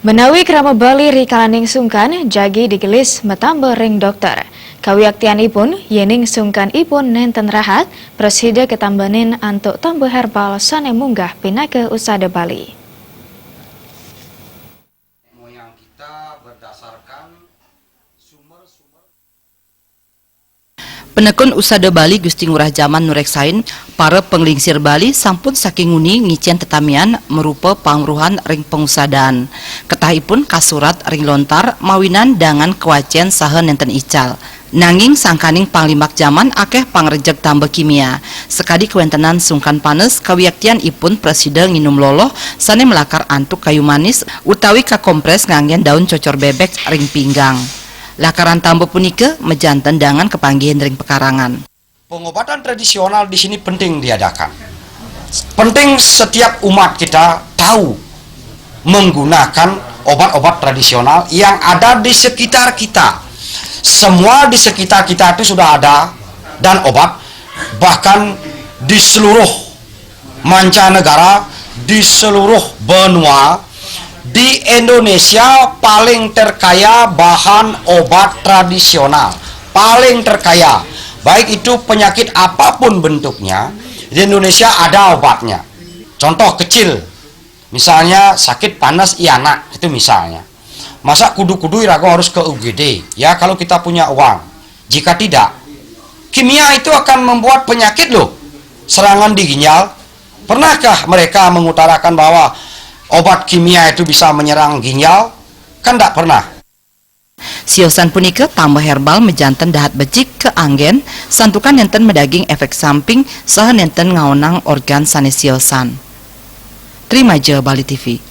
Menawi krama Bali rikalaning sungkan jagi digelis metambe ring dokter. Kawiaktianipun yening sungkan ipun nenten rahat presida ketambanin antuk tambe herbal sane munggah pinake Usada Bali. Moyang kita berdasarkan sumber-sumber. Penekun Usada Bali Gusti Ngurah Zaman nureksain para penglingsir Bali sampun saking nguni ngicen tetamian merupa pangruhan ring pengusadaan. Ketahipun kasurat ring lontar mawinan dangan kewacen saha nenten ical. Nanging sangkaning panglimak zaman akeh pangrejek tambah kimia. Sekadi kewentenan sungkan panes kawiaktian ipun presida nginum loloh sane melakar antuk kayu manis utawi kakompres nganggen daun cocor bebek ring pinggang. Lakaran tambah punika mejanten dangan kepanggihan ring pekarangan. Pengobatan tradisional di sini penting diadakan. Penting setiap umat kita tahu menggunakan obat-obat tradisional yang ada di sekitar kita. Semua di sekitar kita itu sudah ada dan obat, bahkan di seluruh mancanegara, di seluruh benua. Di Indonesia paling terkaya bahan obat tradisional, paling terkaya. Baik itu penyakit apapun bentuknya, di Indonesia ada obatnya. Contoh kecil, misalnya sakit panas iana, itu misalnya. Masa kudu-kudu irago harus ke UGD? Ya kalau kita punya uang. Jika tidak, kimia itu akan membuat penyakit loh. Serangan di ginjal. Pernahkah mereka mengutarakan bahwa obat kimia itu bisa menyerang ginjal? Kan tidak pernah. Siosan punika tambah herbal mejanten dahat becik ke anggen santukan nenten medaging efek samping saha nenten ngaonang organ sanes siosan. Terima je Bali TV.